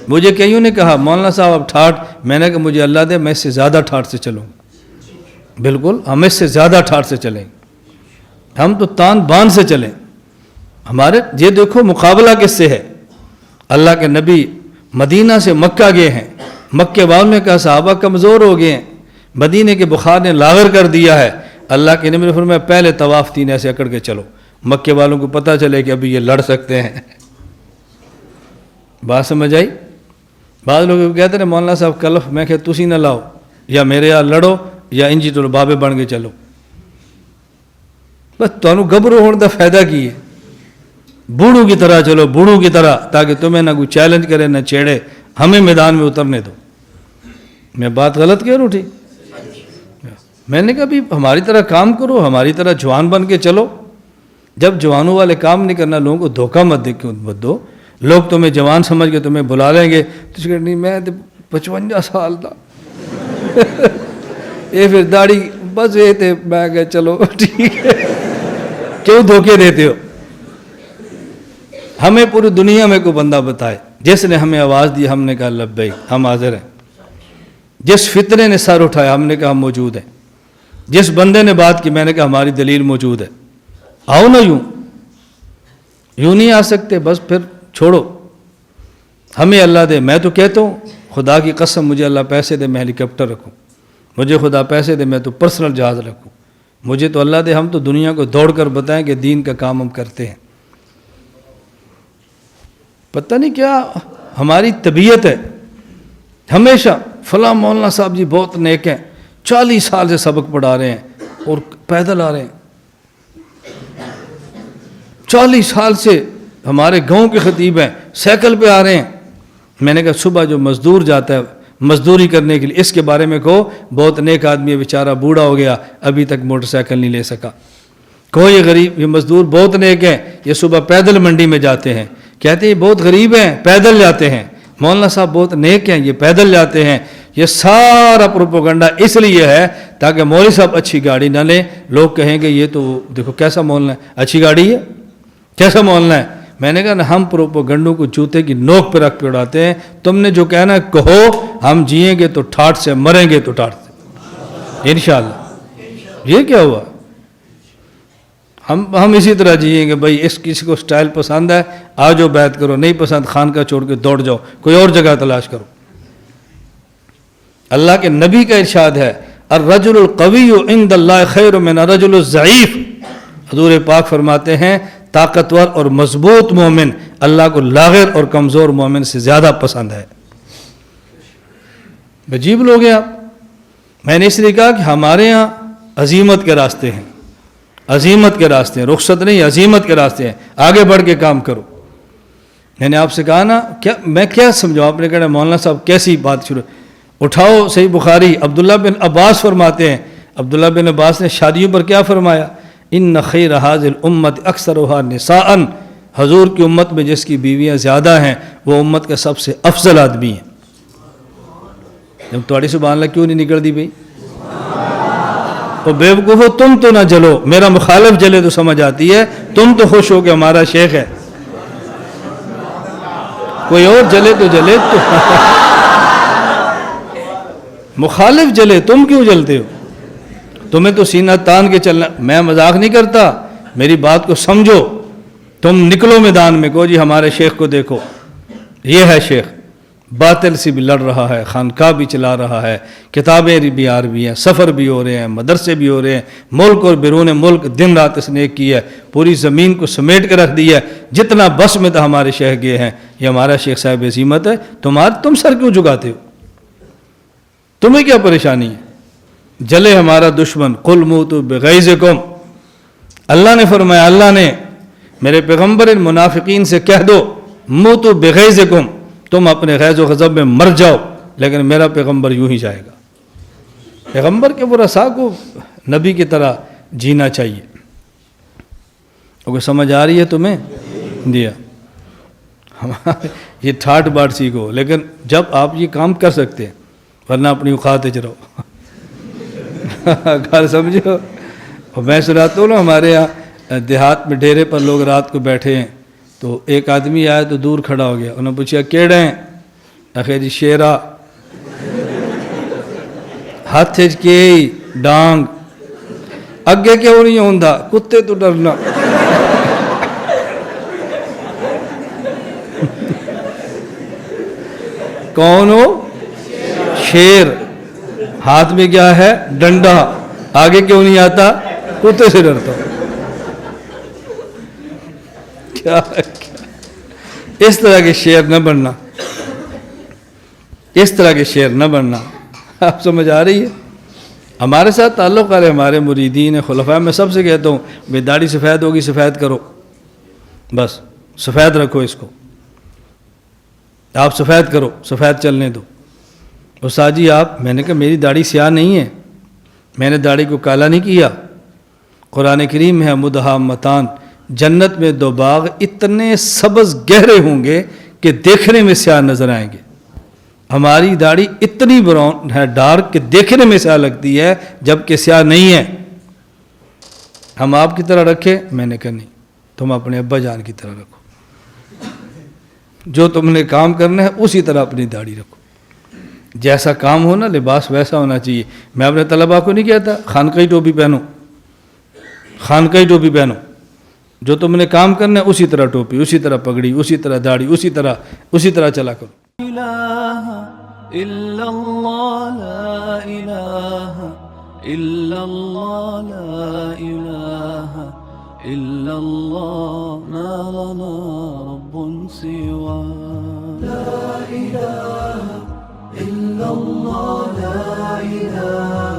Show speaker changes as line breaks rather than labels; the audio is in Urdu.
مجھے کئیوں نے کہا مولانا صاحب اب ٹھاٹ، میں نے کہا مجھے اللہ دے میں اس سے زیادہ ٹھاٹ سے چلوں. بالکل ہم اس سے زیادہ ٹھاٹ سے چلیں، ہم تو تان بان سے چلیں. ہمارے یہ دیکھو مقابلہ کس سے ہے. اللہ کے نبی مدینہ سے مکہ گئے ہیں، مکے والوں نے کہا صحابہ کمزور ہو گئے ہیں، مدینے کے بخار نے لاغر کر دیا ہے. اللہ کے نبی نے فرمایا پہلے طواف 3 ایسے اکڑ کے چلو، مکے والوں کو پتہ چلے کہ ابھی یہ لڑ سکتے ہیں. بات سمجھ آئی؟ بعض لوگ کہتے ہیں مولانا صاحب کلف، میں کہ تسی نہ لاؤ، یا میرے یہاں لڑو یا انجی تو بابے بن کے چلو. بس تمہیں گبرو ہونے کا فائدہ کی ہے؟ بوڑھوں کی طرح چلو، بوڑھوں کی طرح، تاکہ تمہیں نہ کوئی چیلنج کرے نہ چھیڑے، ہمیں میدان میں اترنے دو. میں بات غلط کہہ رہا ہوں؟ ٹھیک. میں نے کہا بھی ہماری طرح کام کرو، ہماری طرح جوان بن کے چلو. جب جوانوں والے کام نہیں کرنا، لوگوں کو دھوکہ مت دو. لوگ تمہیں جوان سمجھ کے تمہیں بلا لیں گے، تو نہیں میں 55 سال تھا یہ پھر داڑھی بس یہ تھے، میں کہ چلو ٹھیک ہے. کیوں دھوکے دیتے ہو؟ ہمیں پوری دنیا میں کوئی بندہ بتائے جس نے ہمیں آواز دی، ہم نے کہا لبیک، ہم حاضر ہیں. جس فتنے نے سر اٹھایا، ہم نے کہا ہم موجود ہیں. جس بندے نے بات کی، میں نے کہا ہماری دلیل موجود ہے. آؤ نا، یوں نہیں آ سکتے. بس پھر چھوڑو، ہمیں اللہ دے. میں تو کہتا ہوں خدا کی قسم مجھے اللہ پیسے دے میں ہیلی کاپٹر رکھوں، مجھے خدا پیسے دے میں تو پرسنل جہاز رکھوں، مجھے تو اللہ دے ہم تو دنیا کو دوڑ کر بتائیں کہ دین کا کام ہم کرتے ہیں. پتہ نہیں کیا ہماری طبیعت ہے. ہمیشہ فلاں مولانا صاحب جی بہت نیک ہیں، 40 سال سے سبق پڑھا رہے ہیں اور پیدل آ رہے ہیں. 40 سال سے ہمارے گاؤں کے خطیب ہیں، سائیکل پہ آ رہے ہیں. میں نے کہا صبح جو مزدور جاتا ہے مزدوری کرنے کے لیے، اس کے بارے میں کہو بہت نیک آدمی ہے، بیچارہ بوڑھا ہو گیا ابھی تک موٹر سائیکل نہیں لے سکا. کہو یہ غریب، یہ مزدور بہت نیک ہیں، یہ صبح پیدل منڈی میں جاتے ہیں. کہتے ہیں یہ بہت غریب ہیں، پیدل جاتے ہیں. مولانا صاحب بہت نیک ہیں، یہ پیدل جاتے ہیں. یہ سارا پروپیگنڈا اس لیے ہے تاکہ مولوی صاحب اچھی گاڑی نہ لیں. لوگ کہیں گے یہ تو دیکھو کیسا مولانا ہے، اچھی گاڑی ہے، کیسا مولانا ہے. میں نے کہا ہم پروپیگنڈوں کو جوتے کی نوک پہ رکھ کے اڑاتے ہیں. تم نے جو کہنا ہے کہو، ہم جئیں گے تو ٹھاٹ سے، مریں گے تو ٹھاٹ سے انشاءاللہ. یہ کیا ہوا؟ ہم اسی طرح جئیں گے. بھائی اس کسی کو سٹائل پسند ہے آ جاؤ بیعت کرو، نہیں پسند خانقاہ چھوڑ کے دوڑ جاؤ، کوئی اور جگہ تلاش کرو. اللہ کے نبی کا ارشاد ہے الرجل القوی عند اللہ خیر من الرجل الضعیف. حضور پاک فرماتے ہیں طاقتور اور مضبوط مومن اللہ کو لاغر اور کمزور مومن سے زیادہ پسند ہے. عجیب لوگ ہیں آپ. میں نے اس لیے کہا کہ ہمارے ہاں عزیمت کے راستے ہیں، عزیمت کے راستے ہیں، رخصت نہیں، عزیمت کے راستے ہیں. آگے بڑھ کے کام کرو. میں نے آپ سے کہا نا کیا میں کیا سمجھاؤں؟ آپ نے کہا مولانا صاحب کیسی بات شروع. اٹھاؤ صحیح بخاری، عبداللہ بن عباس فرماتے ہیں، عبداللہ بن عباس نے شادیوں پر کیا فرمایا؟ ان خیر هذه الامت اکثرها نساء. حضور کی امت میں جس کی بیویاں زیادہ ہیں وہ امت کا سب سے افضل آدمی ہے. جب تمہاری سبحان اللہ کیوں نہیں نکل دی بھائی؟ تو بیوقوفو تم تو نہ جلو، میرا مخالف جلے تو سمجھ آتی ہے. تم تو خوش ہو کہ ہمارا شیخ ہے، کوئی اور جلے تو جلے تو مخالف جلے، تم کیوں جلتے ہو؟ تمہیں تو سینہ تان کے چلنا. میں مذاق نہیں کرتا، میری بات کو سمجھو. تم نکلو میدان میں، کہو جی ہمارے شیخ کو دیکھو، یہ ہے شیخ، باطل سے بھی لڑ رہا ہے، خانقاہ بھی چلا رہا ہے، کتابیں بھی آ رہی ہیں، سفر بھی ہو رہے ہیں، مدرسے بھی ہو رہے ہیں، ملک اور بیرون ملک دن رات اس نے کی ہے، پوری زمین کو سمیٹ کے رکھ دی ہے. جتنا بس میں تھا ہمارے شیخ گئے ہیں. یہ ہمارا شیخ صاحب عظیمت ہے. تم سر کیوں جھکاتے ہو؟ تمہیں کیا پریشانی ہے؟ جلے ہمارا دشمن، قل موتوا بغیظکم. اللہ نے فرمایا، اللہ نے میرے پیغمبر ان منافقین سے کہہ دو موتوا بغیظکم، تم اپنے غیظ و غضب میں مر جاؤ، لیکن میرا پیغمبر یوں ہی جائے گا. پیغمبر کے ورثاء کو نبی کی طرح جینا چاہیے. اگر سمجھ آ رہی ہے تمہیں؟ دیا یہ ٹھاٹ باٹ سیکھو، لیکن جب آپ یہ کام کر سکتے ہیں، ورنہ اپنی اوقات وچ رہو. گھر سمجھو. اور میں سناتا ہوں نا، ہمارے یہاں دیہات میں ڈیرے پر لوگ رات کو بیٹھے ہیں، تو ایک آدمی آیا تو دور کھڑا ہو گیا. انہوں نے پوچھا کیڑے ہیں؟ آخر جی شیرا ہاتھ کے ڈانگ اگے کیوں نہیں ہوندا کتے تو ڈرنا کون ہو شیر ہاتھ میں کیا ہے ڈنڈا آگے کیوں نہیں آتا کتے سے ڈرتا کیا اس طرح کے شیر نہ بننا اس طرح کے شیر نہ بننا آپ سمجھ آ رہی ہے ہمارے ساتھ تعلق والے ہمارے مریدین خلفاء میں سب سے کہتا ہوں بے داڑھی سفید ہوگی سفید کرو بس سفید رکھو اس کو آپ سفید کرو سفید چلنے دو استاد جی آپ میں نے کہا میری داڑھی سیاہ نہیں ہے میں نے داڑھی کو کالا نہیں کیا قرآن کریم ہے مدہامتان جنت میں دو باغ اتنے سبز گہرے ہوں گے کہ دیکھنے میں سیاہ نظر آئیں گے ہماری داڑھی اتنی براؤن ہے ڈارک کہ دیکھنے میں سیاہ لگتی ہے جبکہ سیاہ نہیں ہے ہم آپ کی طرح رکھے میں نے کہا نہیں تم اپنے ابا جان کی طرح رکھو جو تم نے کام کرنا ہے اسی طرح اپنی داڑھی رکھو جیسا کام ہو نا لباس ویسا ہونا چاہیے میں اپنے طلباء کو نہیں کہتا خانقاہی ٹوپی پہنو خانقاہی ٹوپی پہنو جو تم نے کام کرنا ہے اسی طرح ٹوپی اسی طرح پگڑی اسی طرح داڑھی اسی طرح چلا کرو
الہ الا اللہ لا الہ الا اللہ لا الہ الا اللہ ما لنا رب سوا لا الہ الا اللہ لا الہ